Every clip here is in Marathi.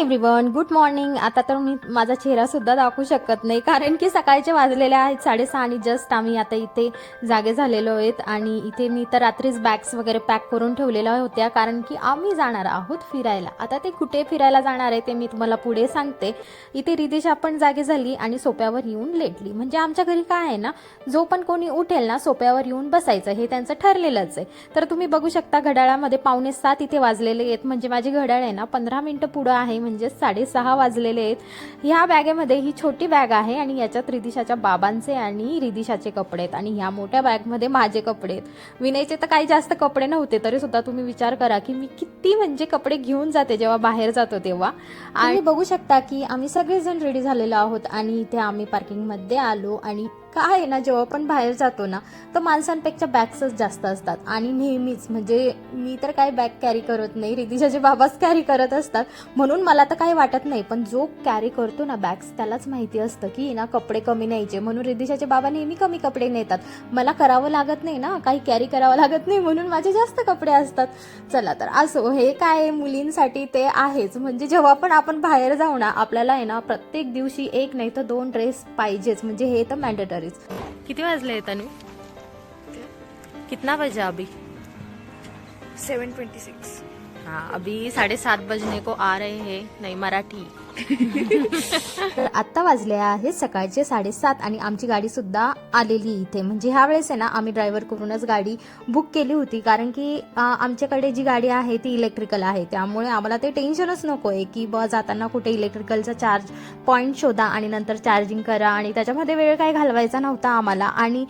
Everyone, good morning. आता तर मी माझा चेहरा सुद्धा दाखवू शकत नाही, कारण की सकाळचे वाजलेले आहेत 6:30 आणि जस्ट आम्ही आता इथे जागे झालेलो आहेत. आणि इथे मी तर रात्रीच बॅग्स वगैरे पॅक करून ठेवलेल्या होत्या, कारण की आम्ही जाणार आहोत फिरायला. आता ते कुठे फिरायला जाणार आहे ते मी तुम्हाला पुढे सांगते. इथे रिदिशा पण जागी झाली आणि सोप्यावर येऊन लेटली. म्हणजे आमच्या घरी काय आहे ना, जो पण कोणी उठेल ना सोप्यावर येऊन बसायचं, हे त्यांचं ठरलेलंच आहे. तर तुम्ही बघू शकता घड्याळामध्ये 6:45 इथे वाजलेले आहेत. म्हणजे माझी घड्याळ आहे ना 15 मिनिटं पुढं आहे, म्हणजे 6:30 वाजलेले आहेत. ह्या बॅगेमध्ये ही छोटी बॅग आहे आणि याच्यात रिदिशाच्या बाबांचे आणि रिदिशाचे कपडे आहेत आणि ह्या मोठ्या बॅगमध्ये माझे कपडे आहेत. विनयचे तर काही जास्त कपडे नव्हते, तरी सुद्धा तुम्ही विचार करा की मी किती म्हणजे कपडे घेऊन जाते जेव्हा बाहेर जातो तेव्हा. आणि बघू शकता की आम्ही सगळेजण रेडी झालेलो आहोत आणि इथे आम्ही पार्किंगमध्ये आलो. आणि काय आहे ना, जेव्हा पण बाहेर जातो ना तर माणसांपेक्षा बॅग्सच जास्त असतात. आणि नेहमीच म्हणजे मी तर काही बॅग कॅरी करत नाही, रिदिशाचे बाबाच कॅरी करत असतात, म्हणून मला तर काही वाटत नाही. पण जो कॅरी करतो ना बॅग्स त्यालाच माहिती असतं की ना कपडे कमी न्यायचे, म्हणून रिदिशाचे बाबा नेहमी कमी कपडे नेतात. मला करावं लागत नाही ना, काही कॅरी करावं लागत नाही, म्हणून माझे जास्त कपडे असतात. चला तर असो, हे काय मुलींसाठी ते आहेच. म्हणजे जेव्हा पण आपण बाहेर जाऊ ना आपल्याला आहे ना प्रत्येक दिवशी एक नाही तर 2 ड्रेस पाहिजेच, म्हणजे हे तर मॅन्डेटरी. किती वाजले तनु? कितना बजा अभी? 7:26. हाँ, अभी 7:30 बजने को आ रहे हैं. नहीं, मराठी. तर आता वाजले आहेत सकाळचे 7:30 आणि आमची गाडी सुद्धा आलेली इथे. म्हणजे ह्या वेळेस आहे ना आम्ही ड्रायव्हर करूनच गाडी बुक केली होती, कारण की आमच्याकडे जी गाडी आहे ती इलेक्ट्रिकल आहे, त्यामुळे आम्हाला ते टेन्शनच नको आहे की जाताना कुठे इलेक्ट्रिकलचा चार्ज पॉईंट शोधा आणि नंतर चार्जिंग करा, आणि त्याच्यामध्ये वेळ काय घालवायचा नव्हता आम्हाला. आणि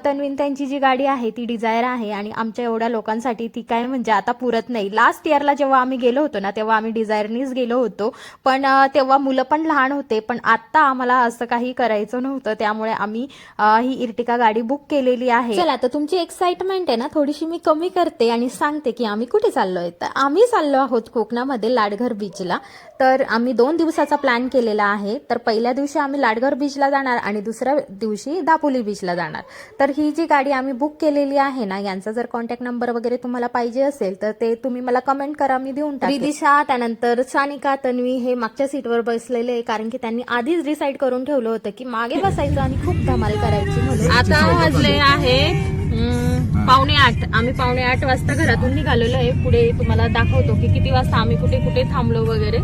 तन्वीन त्यांची जी गाडी आहे ती डिझायर आहे आणि आमच्या एवढ्या लोकांसाठी ती काय म्हणजे आता पुरत नाही. लास्ट इयरला जेव्हा आम्ही गेलो होतो ना तेव्हा आम्ही डिझायरनीच गेलो होतो, पण तेव्हा मुलं पण लहान होते. पण आता आम्हाला असं काही करायचं नव्हतं, त्यामुळे आम्ही ही इर्टिका गाडी बुक केलेली आहे. चला तर तुमची एक्साइटमेंट आहे ना थोडीशी मी कमी करते आणि सांगते की आम्ही कुठे चाललोय. तर आम्ही चाललो आहोत कोकणामध्ये लाडघर बीचला. तर आम्ही 2 दिवसाचा प्लॅन केलेला आहे. तर पहिल्या दिवशी आम्ही लाडघर बीचला जाणार आणि दुसऱ्या दिवशी दापोली बीचला जाणार. तर ही जी गाडी आम्ही बुक केलेली आहे ना, यांचा जर कॉन्टॅक्ट नंबर वगैरे तुम्हाला पाहिजे असेल तर ते तुम्ही मला कमेंट करा, मी देऊन टाकेन. रिदिशा, त्यानंतर सानिका, तन्वी हे मागच्या सीटवर बसलेले आहे, कारण की त्यांनी आधीच डिसाईड करून ठेवलं होतं की मागे बसायचं आणि खूप धमाल करायची म्हणून. आता वाजले आहे 7:45. आम्ही 7:45 वाजता घरातून निघालेलो आहे. पुढे तुम्हाला दाखवतो की किती वाजता आम्ही कुठे कुठे थांबलो वगैरे.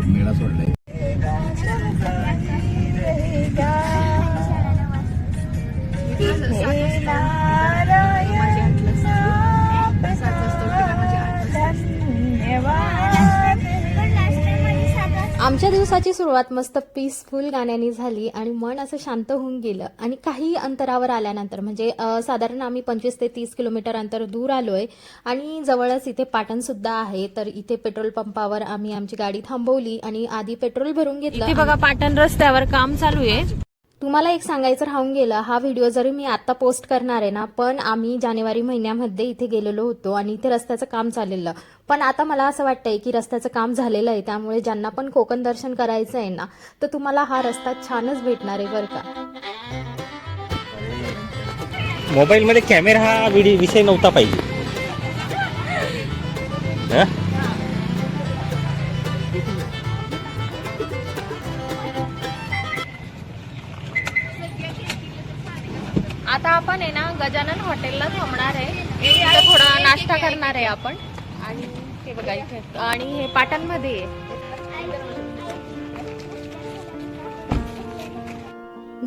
आमच्या दिवसाची सुरुवात मस्त पीसफुल गाण्याने झाली आणि मन असं शांत होऊन गेलं. आणि काही अंतरावर आल्यानंतर म्हणजे साधारण आम्ही 25 ते 30 किलोमीटर अंतर दूर आलोय आणि जवळच इथे पाटण सुद्धा आहे. तर इथे पेट्रोल पंपावर आम्ही आमची गाडी थांबवली आणि आधी पेट्रोल भरून घेतलं. इथे बघा पाटण रस्त्यावर काम चालू आहे. तुम्हाला एक सांगायचं राहून गेलं, हा व्हिडिओ जरी मी आता पोस्ट करणार आहे ना, पण आम्ही जानेवारी महिन्यामध्ये इथे गेलेलो होतो आणि इथे रस्त्याचं काम चाललेलं. पण आता मला असं वाटतंय की रस्त्याचं काम झालेलं आहे, त्यामुळे ज्यांना पण कोकण दर्शन करायचं आहे ना तर तुम्हाला हा रस्ता छानच भेटणार आहे बरं का. मोबाईल मध्ये कॅमेरा हा विषय नव्हता पाहिजे. आता आपण आहे ना गजानन हॉटेलला थांबणार आहे, इथे थोडा नाश्ता करणार आहे आपण. आणि हे बघा इथे, आणि हे पाटणमध्ये आहे.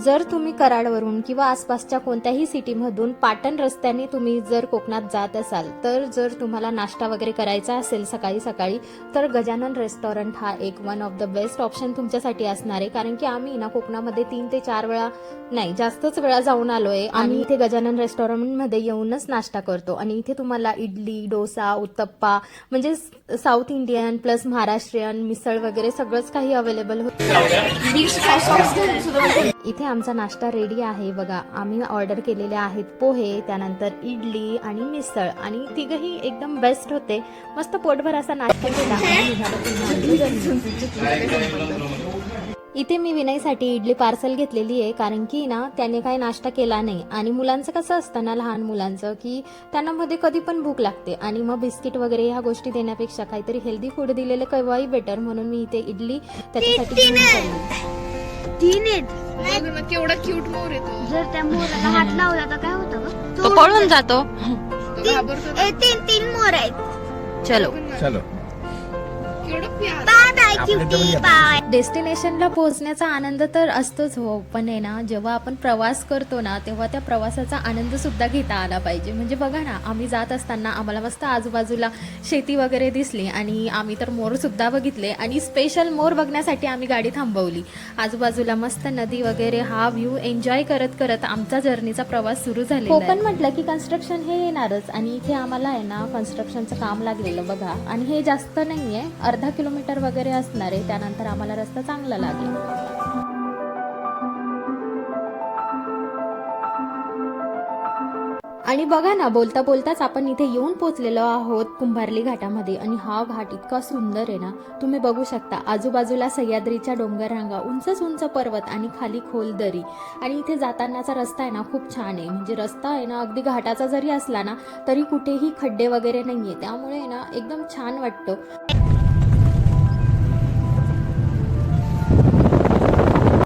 जर तुम्ही कराडवरून किंवा आसपासच्या कोणत्याही सिटीमधून पाटण रस्त्याने तुम्ही जर कोकणात जात असाल, तर जर तुम्हाला नाश्ता वगैरे करायचा असेल सकाळी सकाळी, तर गजानन रेस्टॉरंट हा एक one of the best option तुमच्यासाठी असणार आहे. कारण की आम्ही ना कोकणामध्ये 3 ते 4 वेळा नाही जास्तच वेळा जाऊन आलोय. आम्ही इथे गजानन रेस्टॉरंटमध्ये येऊनच नाश्ता करतो आणि इथे तुम्हाला इडली, डोसा, उत्तप्पा म्हणजे साऊथ इंडियन प्लस महाराष्ट्रीयन मिसळ वगैरे सगळंच काही अवेलेबल होतं. इथे आमचा नाश्ता रेडी आहे बघा. आम्ही ऑर्डर केलेले आहेत पोहे, त्यानंतर इडली आणि मिसळ, आणि तिघही एकदम बेस्ट होते. मस्त पोटभर असा नाश्ता केला. इथे मी विनयसाठी इडली पार्सल घेतलेली आहे, कारण की ना त्याने काही नाश्ता केला नाही. आणि मुलांचं कसं असतं ना, लहान मुलांचं की त्यांना मध्ये कधी पण भूक लागते आणि मग बिस्किट वगैरे ह्या गोष्टी देण्यापेक्षा काहीतरी हेल्दी फूड दिलेलं केव्हाही बेटर, म्हणून मी इथे इडली त्याच्यासाठी घेऊन चालली. केवढा क्यूट मोर येतो. जर त्या मोराला हात लावला तर काय होतं? तो पळून जातो. तीन मोर आहेत. चलो चलो. डेस्टिनेशनला पोहोचण्याचा आनंद तर असतोच हो, पण आहे ना जेव्हा आपण प्रवास करतो ना तेव्हा त्या प्रवासाचा आनंद सुद्धा घेता आला पाहिजे. म्हणजे बघा ना, आम्ही जात असताना आम्हाला मस्त आजूबाजूला शेती वगैरे दिसली आणि आम्ही तर मोर सुद्धा बघितले आणि स्पेशल मोर बघण्यासाठी आम्ही गाडी थांबवली. आजूबाजूला मस्त नदी वगैरे हा व्ह्यू एन्जॉय करत करत आमचा जर्नीचा प्रवास सुरू झाला. कोकण म्हटलं की कन्स्ट्रक्शन हे येणारच आणि इथे आम्हाला आहे ना कन्स्ट्रक्शनचं काम लागलेलं बघा. आणि हे जास्त नाहीये, 1/2 किलोमीटर वगैरे असणार आहे. त्यानंतर आम्हाला रस्ता चांगला लागेल. आणि बघा ना, बोलता बोलताच आपण इथे येऊन पोहोचलेलो आहोत कुंभारली घाटामध्ये. आणि हा घाट इतका सुंदर आहे ना, तुम्ही बघू शकता. आजूबाजूला सह्याद्रीच्या डोंगररांगा, उंचच उंच पर्वत आणि खाली खोल दरी. आणि इथे जातानाचा रस्ता आहे ना खूप छान आहे. म्हणजे रस्ता आहे ना अगदी घाटाचा जरी असला ना तरी कुठेही खड्डे वगैरे नाहीये, त्यामुळे आहे ना एकदम छान वाटतं.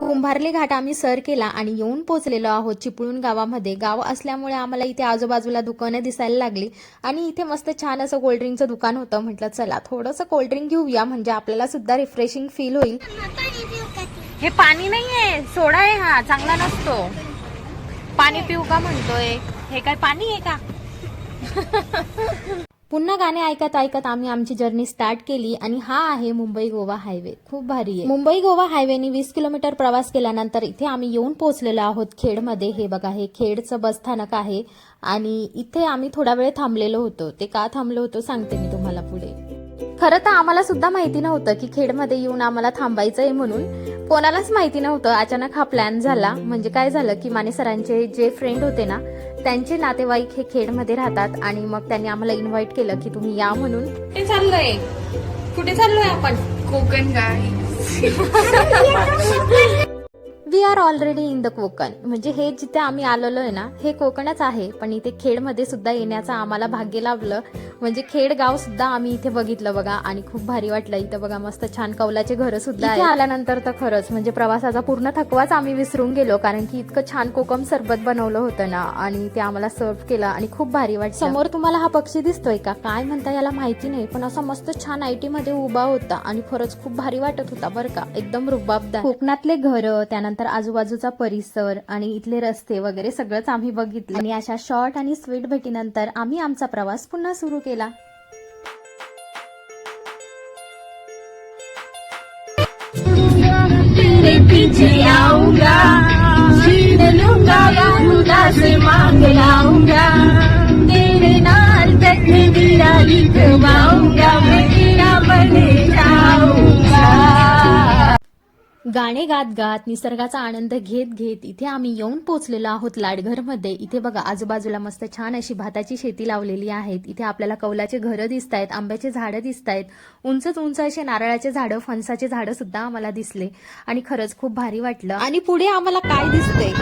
कुंभारली घाट आम्ही सर केला आणि येऊन पोहोचलेलो आहोत चिपळूण गावामध्ये. गाव असल्यामुळे आम्हाला इथे आजूबाजूला दुकानं दिसायला लागली आणि इथे मस्त छान असं कोल्ड्रिंकचं दुकान होतं. म्हटलं चला थोडंसं कोल्ड्रिंक घेऊया, म्हणजे आपल्याला सुद्धा रिफ्रेशिंग फील होईल. हे पाणी नाहीये, सोडा आहे हा, चांगला नसतो. पाणी पिऊ का म्हणतोय, हे काय पाणी आहे का? पुन्हा गाणे ऐकत ऐकत आम्ही आमची जर्नी स्टार्ट केली आणि हा आहे मुंबई गोवा हायवे. खूप भारी आहे. मुंबई गोवा हायवेने 20 किलोमीटर प्रवास केल्यानंतर इथे आम्ही येऊन पोहोचलेलो आहोत खेडमध्ये. हे बघा, हे खेडचं बस स्थानक आहे आणि इथे आम्ही थोडा वेळ थांबलेलो होतो. ते का थांबलो होतो सांगते मी तुम्हाला पुढे. खरं तर आम्हाला सुद्धा माहिती नव्हतं की खेडमध्ये येऊन आम्हाला थांबायचंय म्हणून. कोणालाच माहिती नव्हतं. अचानक हा प्लॅन झाला. म्हणजे काय झालं की माने सरांचे जे फ्रेंड होते ना त्यांचे नातेवाईक हे खेडमध्ये राहतात आणि मग त्यांनी आम्हाला इन्व्हाइट केलं की तुम्ही या म्हणून. कुठे चाललोय, कुठे चाललोय आपण? Konkan guys. We are already in the Konkan. म्हणजे हे जिथे आम्ही आलेलो आहे ना हे कोकणच आहे, पण इथे खेडमध्ये सुद्धा येण्याचं आम्हाला भाग्य लाभलं. म्हणजे खेड गाव सुद्धा आम्ही इथे बघितलं बघा आणि खूप भारी वाटलं. इथं बघा मस्त छान कौलाचे घरं सुद्धा इथे आल्यानंतर तर खरंच म्हणजे प्रवासाचा पूर्ण थकवाच आम्ही विसरून गेलो, कारण की इतकं छान कोकम सरबत बनवलं होतं ना आणि ते आम्हाला सर्व केलं आणि खूप भारी वाटलं. समोर तुम्हाला हा पक्षी दिसतोय का, काय म्हणता याला माहिती नाही, पण असा मस्त छान आयटी मध्ये उभा होता आणि खरंच खूप भारी वाटत होता बरं का, एकदम रुबाबदार. कोकणातले घरं, त्यानंतर आजूबाजूचा परिसर आणि इथले रस्ते वगैरे सगळंच आम्ही बघितलं. आणि अशा शॉर्ट आणि स्वीट भेटीनंतर आम्ही आमचा प्रवास पुन्हा सुरू केला. गाणे गात गात निसर्गाचा आनंद घेत घेत इथे आम्ही येऊन पोहोचलेलो आहोत लाडघरमध्ये. इथे बघा आजूबाजूला मस्त छान अशी भाताची शेती लावलेली आहेत. इथे आपल्याला कौलाचे घरं दिसत आहेत, आंब्याचे झाडं दिसत आहेत, उंचच उंच असे नारळाचे झाडं, फणसाचे झाडं सुद्धा आम्हाला दिसले आणि खरंच खूप भारी वाटलं. आणि पुढे आम्हाला काय दिसतंय,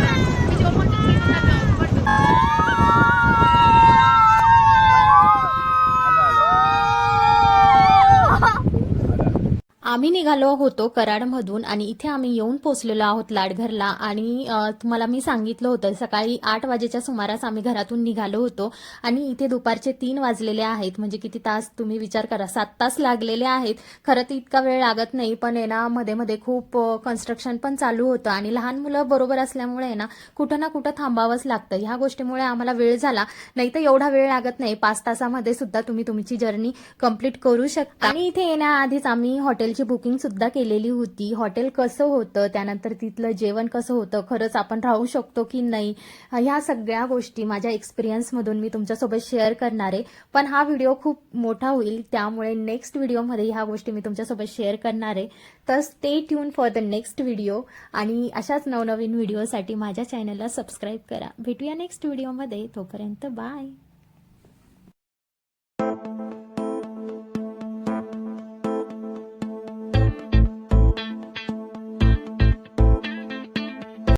आम्ही निघालो होतो कराडमधून आणि इथे आम्ही येऊन पोहोचलेलो आहोत लाडघरला. आणि तुम्हाला मी सांगितलं होतं सकाळी 8 वाजेच्या सुमारास आम्ही घरातून निघालो होतो आणि इथे दुपारचे 3 वाजलेले आहेत. म्हणजे किती तास तुम्ही विचार करा, 7 तास लागलेले आहेत. खरं तर इतका वेळ लागत नाही, पण आहे ना मध्ये मध्ये खूप कन्स्ट्रक्शन पण चालू होतं आणि लहान मुलं बरोबर असल्यामुळे आहे ना कुठं ना कुठं थांबावंच लागतं. ह्या गोष्टीमुळे आम्हाला वेळ झाला, नाही तर एवढा वेळ लागत नाही. 5 तासामध्ये सुद्धा तुम्ही तुमची जर्नी कंप्लीट करू शकता. आणि इथे येण्याआधीच आम्ही हॉटेलची बुकिंग सुद्धा केलेली होती. हॉटेल कसं होतं, त्यानंतर तिथलं जेवण कसं होतं, खरंच आपण राहू शकतो की नाही, ह्या सगळ्या गोष्टी माझ्या एक्सपिरियन्समधून मी तुमच्यासोबत शेअर करणार आहे. पण हा व्हिडिओ खूप मोठा होईल, त्यामुळे नेक्स्ट व्हिडिओमध्ये ह्या गोष्टी मी तुमच्यासोबत शेअर करणार आहे. तर stay tune for the next video आणि अशाच नवनवीन व्हिडिओसाठी माझ्या चॅनलला सबस्क्राईब करा. भेटूया नेक्स्ट व्हिडिओमध्ये. तोपर्यंत बाय.